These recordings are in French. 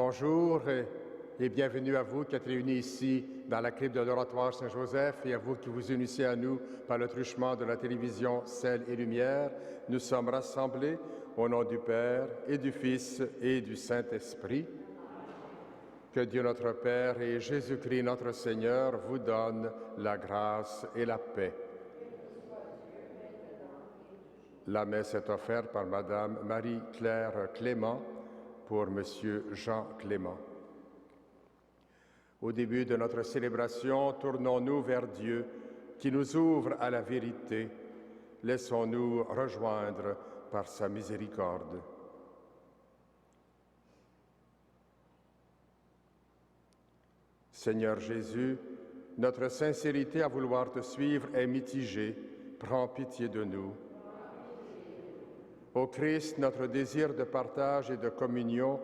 Bonjour et bienvenue à vous qui êtes réunis ici dans la crypte de l'Oratoire Saint-Joseph et à vous qui vous unissez à nous par le truchement de la télévision Sel et Lumière. Nous sommes rassemblés au nom du Père et du Fils et du Saint-Esprit. Que Dieu notre Père et Jésus-Christ notre Seigneur vous donnent la grâce et la paix. La messe est offerte par Madame Marie-Claire Clément pour Monsieur Jean Clément. Au début de notre célébration, tournons-nous vers Dieu qui nous ouvre à la vérité. Laissons-nous rejoindre par sa miséricorde. Seigneur Jésus, notre sincérité à vouloir te suivre est mitigée. Prends pitié de nous. Ô Christ, notre désir de partage et de communion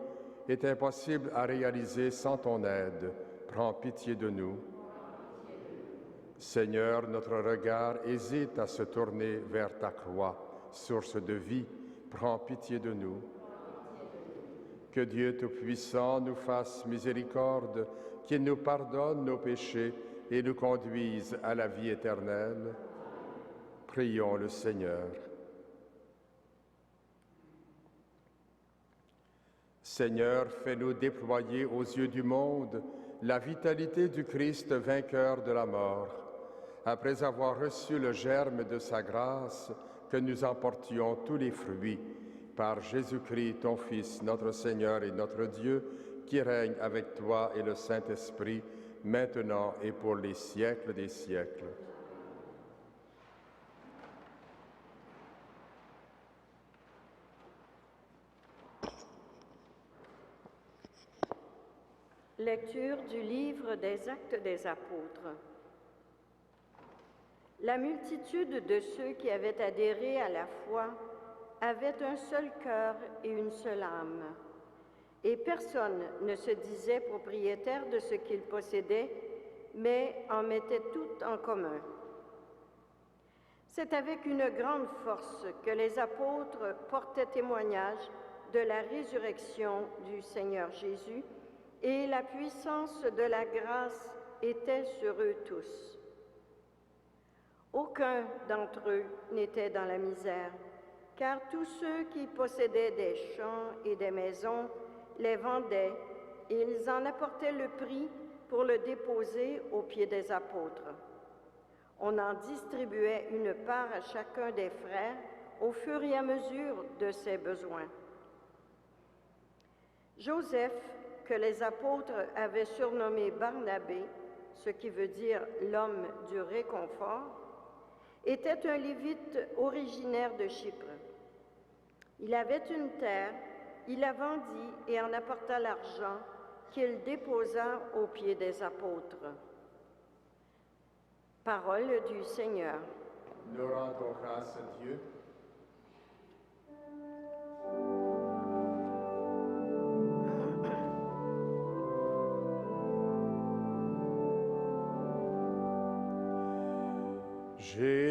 est impossible à réaliser sans ton aide. Prends pitié de nous. Seigneur, notre regard hésite à se tourner vers ta croix, source de vie. Prends pitié de nous. Que Dieu Tout-Puissant nous fasse miséricorde, qu'il nous pardonne nos péchés et nous conduise à la vie éternelle. Prions le Seigneur. Seigneur, fais-nous déployer aux yeux du monde la vitalité du Christ vainqueur de la mort. Après avoir reçu le germe de sa grâce, que nous emportions tous les fruits. Par Jésus-Christ, ton Fils, notre Seigneur et notre Dieu, qui règne avec toi et le Saint-Esprit, maintenant et pour les siècles des siècles. Lecture du livre des Actes des Apôtres. La multitude de ceux qui avaient adhéré à la foi avait un seul cœur et une seule âme, et personne ne se disait propriétaire de ce qu'il possédait, mais en mettait tout en commun. C'est avec une grande force que les apôtres portaient témoignage de la résurrection du Seigneur Jésus, et la puissance de la grâce était sur eux tous. Aucun d'entre eux n'était dans la misère, car tous ceux qui possédaient des champs et des maisons les vendaient, et ils en apportaient le prix pour le déposer aux pieds des apôtres. On en distribuait une part à chacun des frères au fur et à mesure de ses besoins. Joseph, que les apôtres avaient surnommé Barnabé, ce qui veut dire l'homme du réconfort, était un Lévite originaire de Chypre. Il avait une terre, il la vendit et en apporta l'argent qu'il déposa aux pieds des apôtres. Parole du Seigneur. Nous rendons grâce à Dieu.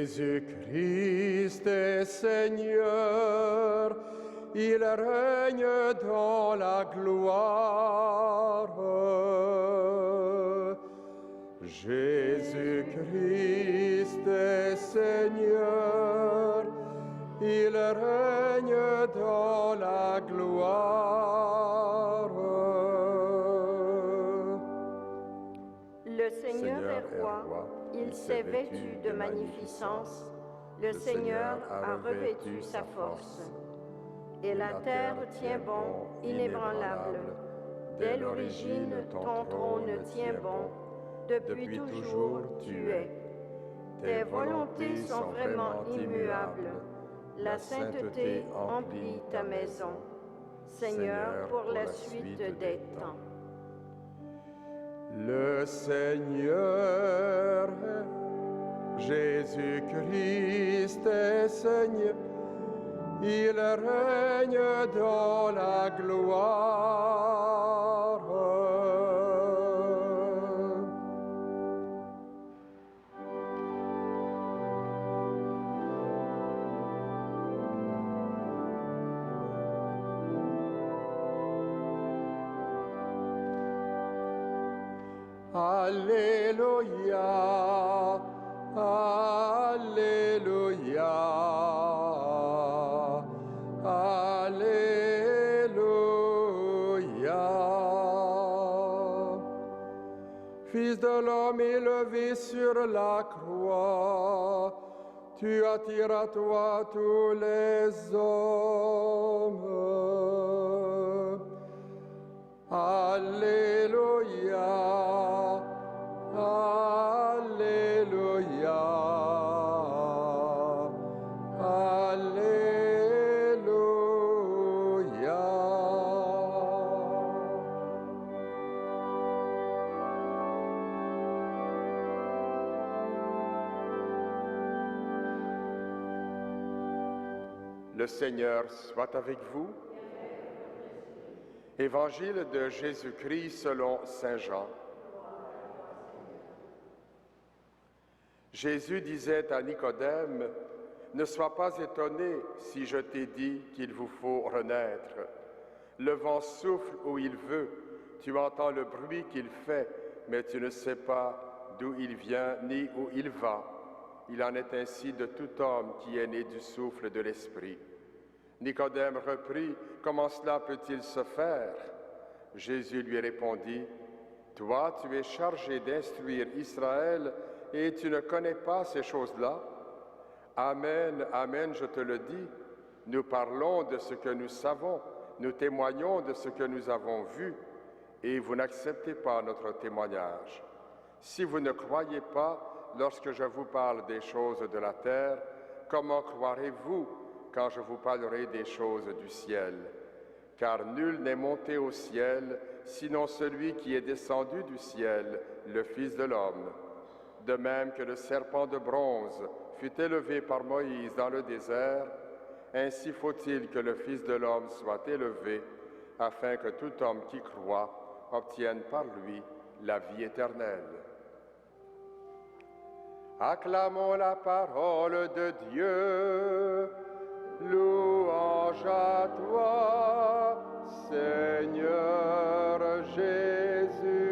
Jésus-Christ est Seigneur, il règne dans la gloire. Jésus-Christ est Seigneur, il règne dans la gloire. Le Seigneur est roi. Il s'est vêtu de magnificence, le Seigneur a revêtu sa force. Et la terre tient bon, inébranlable. Dès l'origine, ton trône tient bon, depuis toujours tu es. Tes volontés sont vraiment immuables, la sainteté emplit ta maison. Seigneur, pour la suite des temps. Le Seigneur, Jésus-Christ est Seigneur, il règne dans la gloire. Alléluia, Alléluia, Alléluia. Fils de l'homme élevé sur la croix, tu attires à toi tous les hommes. Alléluia, Alléluia, Alléluia. Le Seigneur soit avec vous. Évangile de Jésus-Christ selon saint Jean. Jésus disait à Nicodème, « Ne sois pas étonné si je t'ai dit qu'il vous faut renaître. Le vent souffle où il veut, tu entends le bruit qu'il fait, mais tu ne sais pas d'où il vient ni où il va. Il en est ainsi de tout homme qui est né du souffle de l'Esprit. » Nicodème reprit, « Comment cela peut-il se faire ?» Jésus lui répondit, « Toi, tu es chargé d'instruire Israël et tu ne connais pas ces choses-là? Amen, amen, je te le dis, nous parlons de ce que nous savons, nous témoignons de ce que nous avons vu, et vous n'acceptez pas notre témoignage. Si vous ne croyez pas lorsque je vous parle des choses de la terre, comment croirez-vous quand je vous parlerai des choses du ciel? Car nul n'est monté au ciel, sinon celui qui est descendu du ciel, le Fils de l'homme. De même que le serpent de bronze fut élevé par Moïse dans le désert, ainsi faut-il que le Fils de l'homme soit élevé, afin que tout homme qui croit obtienne par lui la vie éternelle. Acclamons la parole de Dieu. Louange à toi, Seigneur Jésus.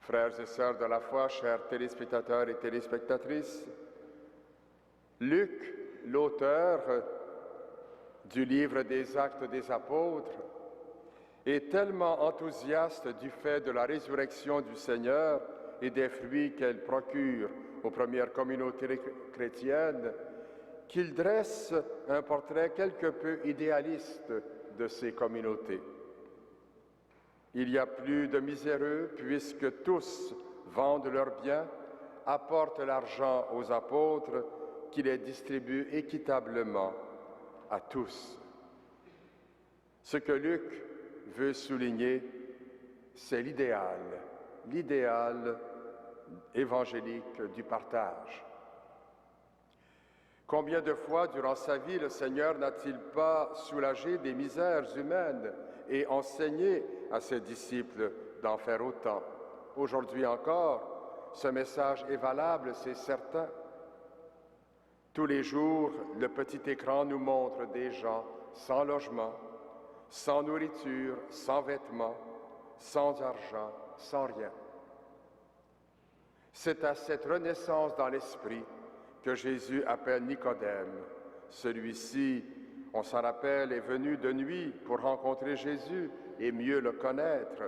Frères et sœurs de la foi, chers téléspectateurs et téléspectatrices, Luc, l'auteur du livre des Actes des Apôtres, est tellement enthousiaste du fait de la résurrection du Seigneur et des fruits qu'elle procure aux premières communautés chrétiennes, qu'il dresse un portrait quelque peu idéaliste de ces communautés. Il y a plus de miséreux puisque tous vendent leurs biens, apportent l'argent aux apôtres qui les distribuent équitablement à tous. Ce que Luc veut souligner, c'est l'idéal évangélique du partage. Combien de fois durant sa vie le Seigneur n'a-t-il pas soulagé des misères humaines et enseigné à ses disciples d'en faire autant? Aujourd'hui encore, ce message est valable, c'est certain. Tous les jours, le petit écran nous montre des gens sans logement, sans nourriture, sans vêtements, sans argent, sans rien. C'est à cette renaissance dans l'esprit que Jésus appelle Nicodème. Celui-ci, on s'en rappelle, est venu de nuit pour rencontrer Jésus et mieux le connaître.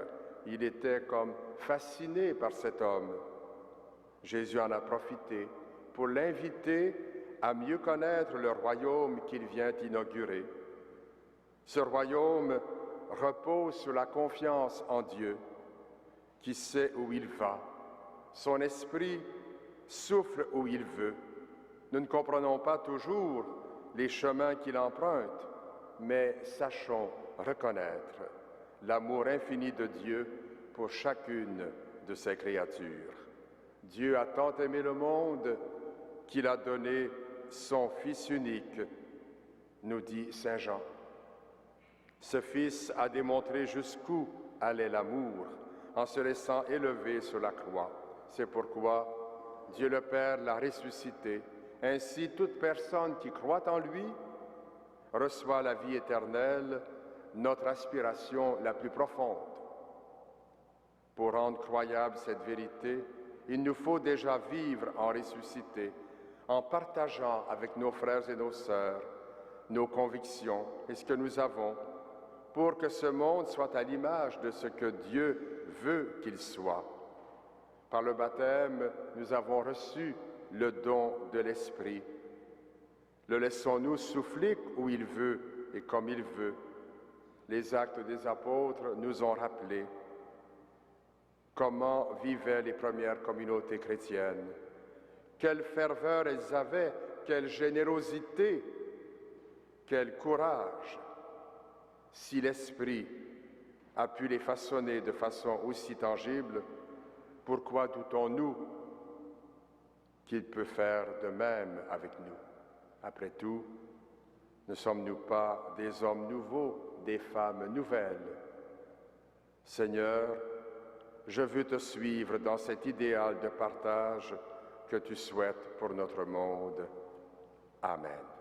Il était comme fasciné par cet homme. Jésus en a profité pour l'inviter à mieux connaître le royaume qu'il vient inaugurer. Ce royaume repose sur la confiance en Dieu, qui sait où il va. Son esprit souffle où il veut. Nous ne comprenons pas toujours les chemins qu'il emprunte, mais sachons reconnaître l'amour infini de Dieu pour chacune de ses créatures. Dieu a tant aimé le monde qu'il a donné son Fils unique, nous dit saint Jean. Ce Fils a démontré jusqu'où allait l'amour en se laissant élever sur la croix. C'est pourquoi Dieu le Père l'a ressuscité. Ainsi, toute personne qui croit en lui Reçois la vie éternelle, notre aspiration la plus profonde. Pour rendre croyable cette vérité, il nous faut déjà vivre en ressuscité, en partageant avec nos frères et nos sœurs nos convictions et ce que nous avons, pour que ce monde soit à l'image de ce que Dieu veut qu'il soit. Par le baptême, nous avons reçu le don de l'Esprit. Le laissons-nous souffler où il veut et comme il veut. Les actes des apôtres nous ont rappelé comment vivaient les premières communautés chrétiennes. Quelle ferveur elles avaient, quelle générosité, quel courage. Si l'Esprit a pu les façonner de façon aussi tangible, pourquoi doutons-nous qu'il peut faire de même avec nous? Après tout, ne sommes-nous pas des hommes nouveaux, des femmes nouvelles? Seigneur, je veux te suivre dans cet idéal de partage que tu souhaites pour notre monde. Amen.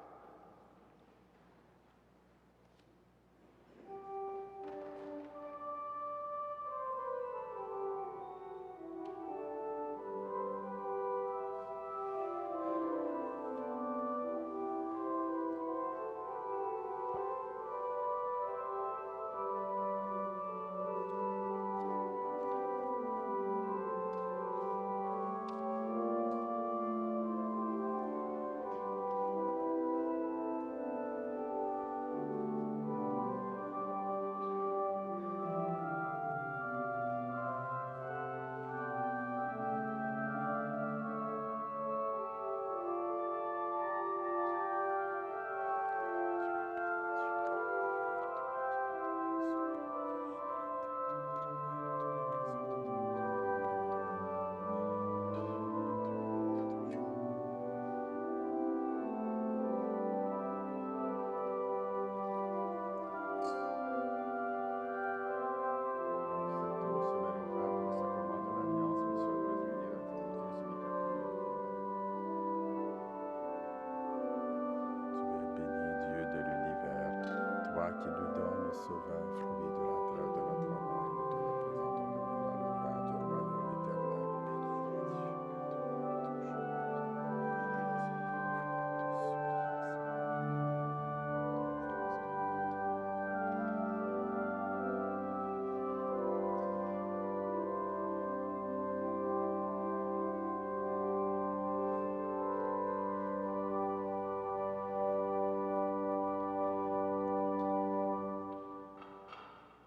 Qui nous donne ce vin, fruit de la terre de notre main, nous te représentons dans le vin du royaume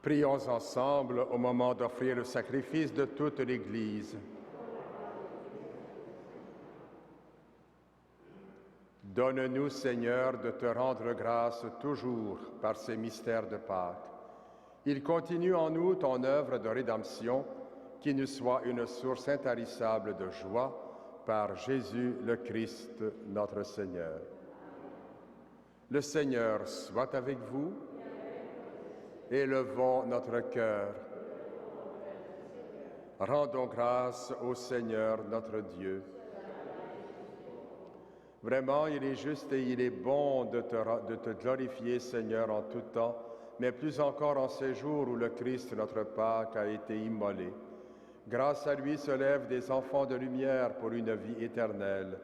Prions ensemble au moment d'offrir le sacrifice de toute l'Église. Donne-nous, Seigneur, de te rendre grâce toujours par ces mystères de Pâques. Il continue en nous ton œuvre de rédemption, qui nous soit une source intarissable de joie par Jésus le Christ, notre Seigneur. Le Seigneur soit avec vous. Élevons notre cœur. Rendons grâce au Seigneur notre Dieu. Vraiment, il est juste et il est bon de te glorifier, Seigneur, en tout temps, mais plus encore en ces jours où le Christ, notre Pâque, a été immolé. Grâce à lui se lèvent des enfants de lumière pour une vie éternelle,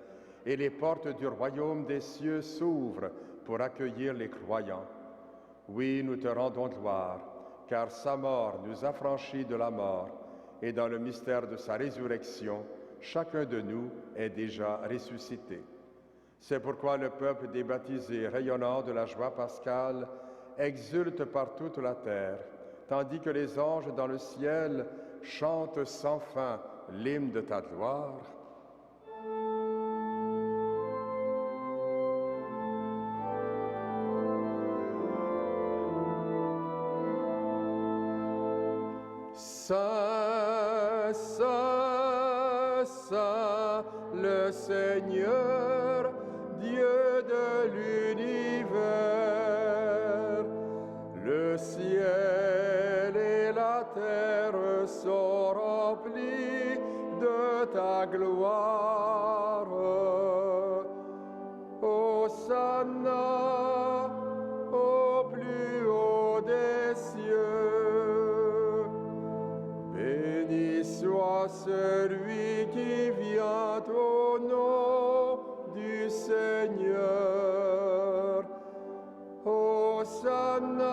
et les portes du royaume des cieux s'ouvrent pour accueillir les croyants. Oui, nous te rendons gloire, car sa mort nous affranchit de la mort, et dans le mystère de sa résurrection, chacun de nous est déjà ressuscité. C'est pourquoi le peuple des baptisés, rayonnant de la joie pascale, exulte par toute la terre, tandis que les anges dans le ciel chantent sans fin l'hymne de ta gloire. Saint, Saint, Saint, le Seigneur, Dieu de l'univers. Le ciel et la terre sont remplis de ta gloire. Hosanna, à celui qui vient au nom du Seigneur. Hosanna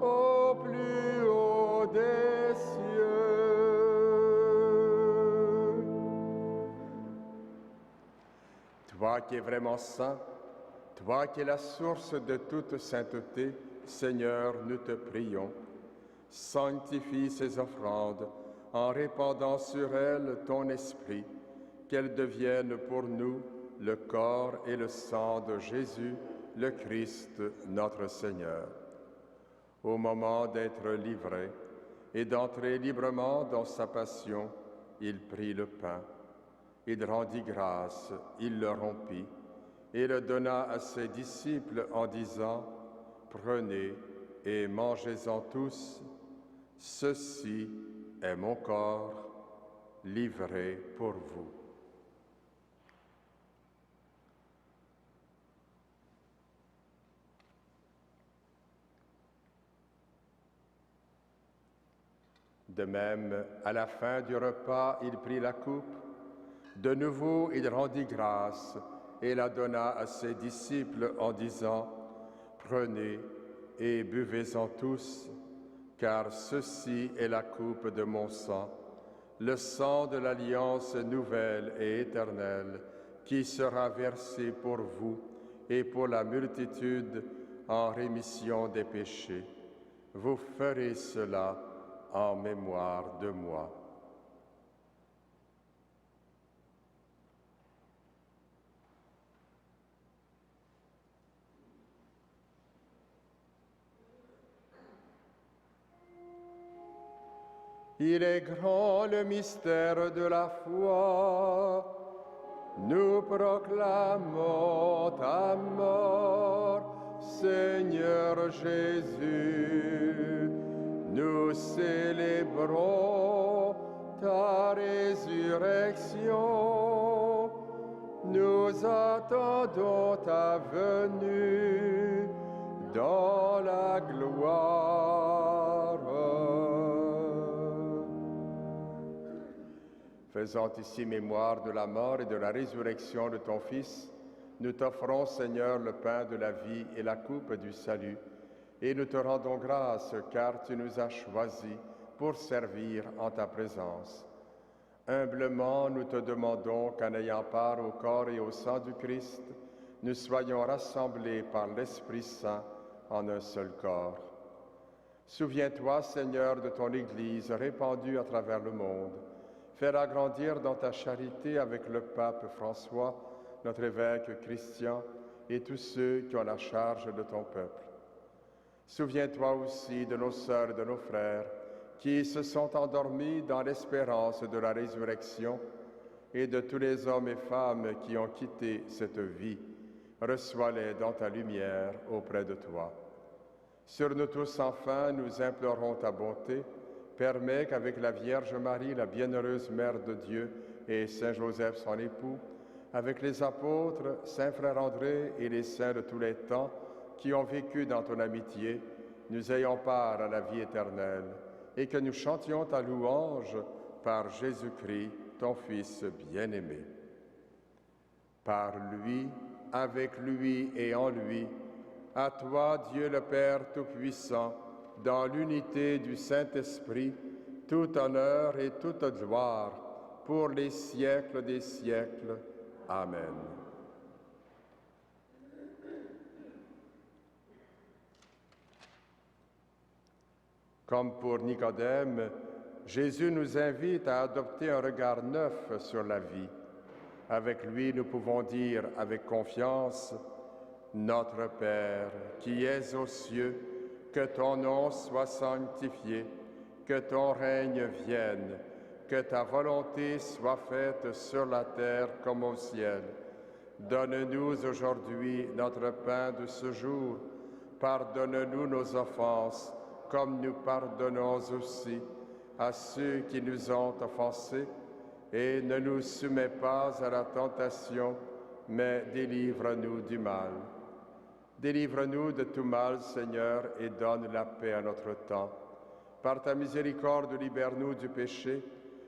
au plus haut des cieux. Toi qui es vraiment saint, toi qui es la source de toute sainteté, Seigneur, nous te prions. Sanctifie ces offrandes en répandant sur elles ton esprit, qu'elles deviennent pour nous le corps et le sang de Jésus, le Christ, notre Seigneur. Au moment d'être livré et d'entrer librement dans sa passion, il prit le pain. Il rendit grâce, il le rompit et le donna à ses disciples en disant, « Prenez et mangez-en tous, ceci est mon corps livré pour vous. » De même, à la fin du repas, il prit la coupe. De nouveau, il rendit grâce et la donna à ses disciples en disant, « Prenez et buvez-en tous, car ceci est la coupe de mon sang, le sang de l'alliance nouvelle et éternelle, qui sera versé pour vous et pour la multitude en rémission des péchés. Vous ferez cela en mémoire de moi. » Il est grand le mystère de la foi. Nous proclamons ta mort, Seigneur Jésus. Nous célébrons ta résurrection. Nous attendons ta venue dans la gloire. Faisant ici mémoire de la mort et de la résurrection de ton Fils, nous t'offrons, Seigneur, le pain de la vie et la coupe du salut, et nous te rendons grâce car tu nous as choisis pour servir en ta présence. Humblement, nous te demandons qu'en ayant part au corps et au sang du Christ, nous soyons rassemblés par l'Esprit Saint en un seul corps. Souviens-toi, Seigneur, de ton Église répandue à travers le monde. Fais-la grandir dans ta charité avec le pape François, notre évêque Christian, et tous ceux qui ont la charge de ton peuple. Souviens-toi aussi de nos sœurs et de nos frères qui se sont endormis dans l'espérance de la résurrection et de tous les hommes et femmes qui ont quitté cette vie. Reçois-les dans ta lumière auprès de toi. Sur nous tous, enfin, nous implorons ta bonté. Permets qu'avec la Vierge Marie, la bienheureuse Mère de Dieu, et Saint Joseph, son époux, avec les apôtres, Saint Frère André et les saints de tous les temps qui ont vécu dans ton amitié, nous ayons part à la vie éternelle et que nous chantions ta louange par Jésus-Christ, ton Fils bien-aimé. Par lui, avec lui et en lui, à toi, Dieu le Père Tout-Puissant, dans l'unité du Saint-Esprit, tout honneur et toute gloire pour les siècles des siècles. Amen. Comme pour Nicodème, Jésus nous invite à adopter un regard neuf sur la vie. Avec lui, nous pouvons dire avec confiance, « Notre Père, qui es aux cieux, que ton nom soit sanctifié, que ton règne vienne, que ta volonté soit faite sur la terre comme au ciel. Donne-nous aujourd'hui notre pain de ce jour. Pardonne-nous nos offenses, comme nous pardonnons aussi à ceux qui nous ont offensés. Et ne nous soumets pas à la tentation, mais délivre-nous du mal. Délivre-nous de tout mal, Seigneur, et donne la paix à notre temps. Par ta miséricorde, libère-nous du péché.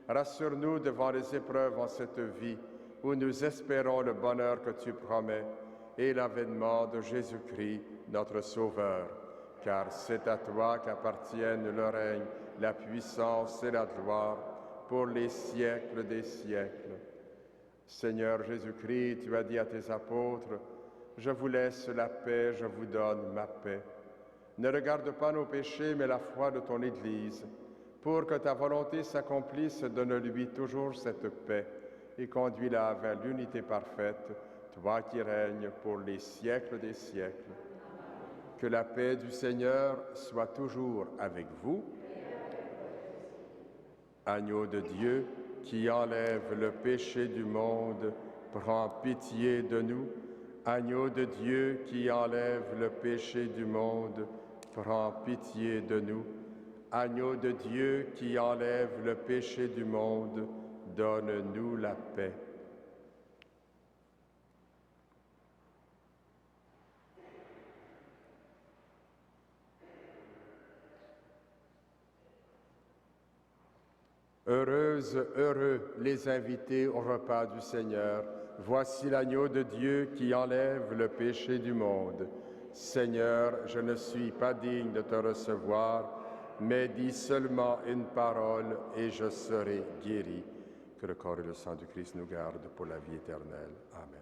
Rassure-nous devant les épreuves en cette vie, où nous espérons le bonheur que tu promets et l'avènement de Jésus-Christ, notre Sauveur. Car c'est à toi qu'appartiennent le règne, la puissance et la gloire pour les siècles des siècles. Seigneur Jésus-Christ, tu as dit à tes apôtres, « Je vous laisse la paix, je vous donne ma paix. » Ne regarde pas nos péchés, mais la foi de ton Église. Pour que ta volonté s'accomplisse, donne-lui toujours cette paix et conduis-la vers l'unité parfaite, toi qui règnes pour les siècles des siècles. Que la paix du Seigneur soit toujours avec vous. Agneau de Dieu, qui enlève le péché du monde, prends pitié de nous. Agneau de Dieu, qui enlève le péché du monde, prends pitié de nous. Agneau de Dieu, qui enlève le péché du monde, donne-nous la paix. Heureuses, heureux les invités au repas du Seigneur. Voici l'agneau de Dieu qui enlève le péché du monde. Seigneur, je ne suis pas digne de te recevoir, mais dis seulement une parole et je serai guéri. Que le corps et le sang du Christ nous gardent pour la vie éternelle. Amen.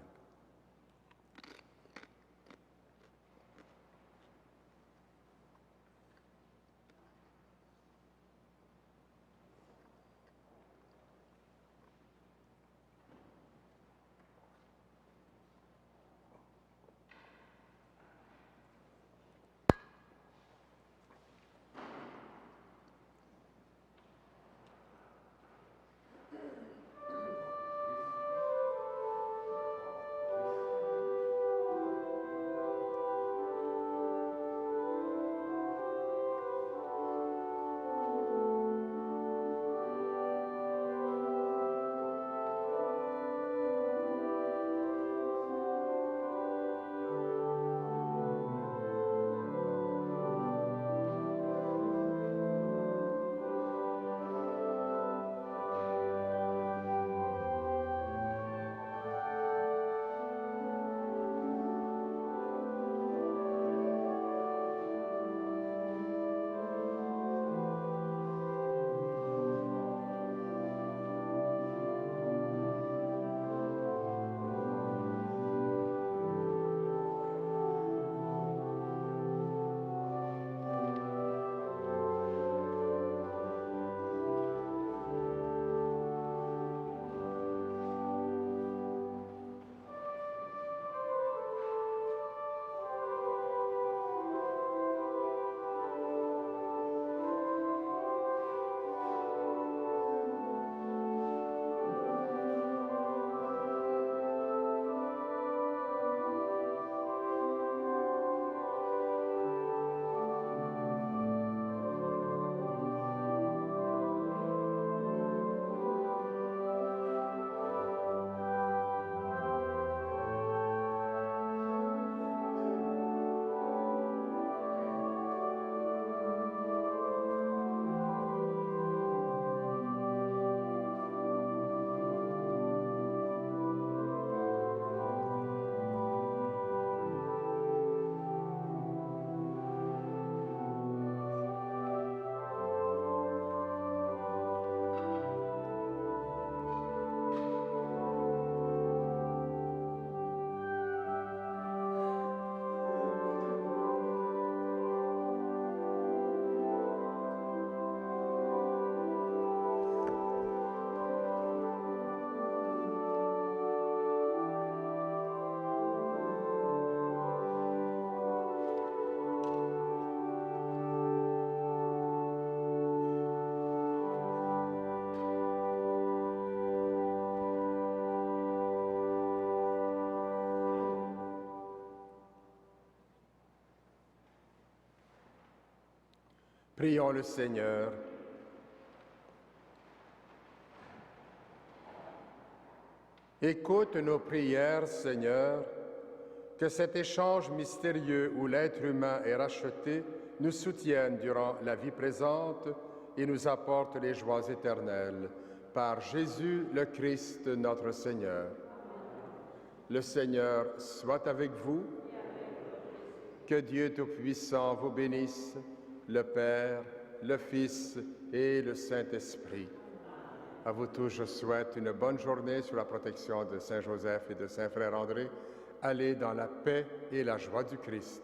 Prions le Seigneur. Écoute nos prières, Seigneur, que cet échange mystérieux où l'être humain est racheté nous soutiennent durant la vie présente et nous apportent les joies éternelles. Par Jésus le Christ, notre Seigneur. Le Seigneur soit avec vous. Que Dieu Tout-Puissant vous bénisse, le Père, le Fils et le Saint-Esprit. À vous tous, je souhaite une bonne journée sous la protection de Saint Joseph et de Saint Frère André. Allez dans la paix et la joie du Christ.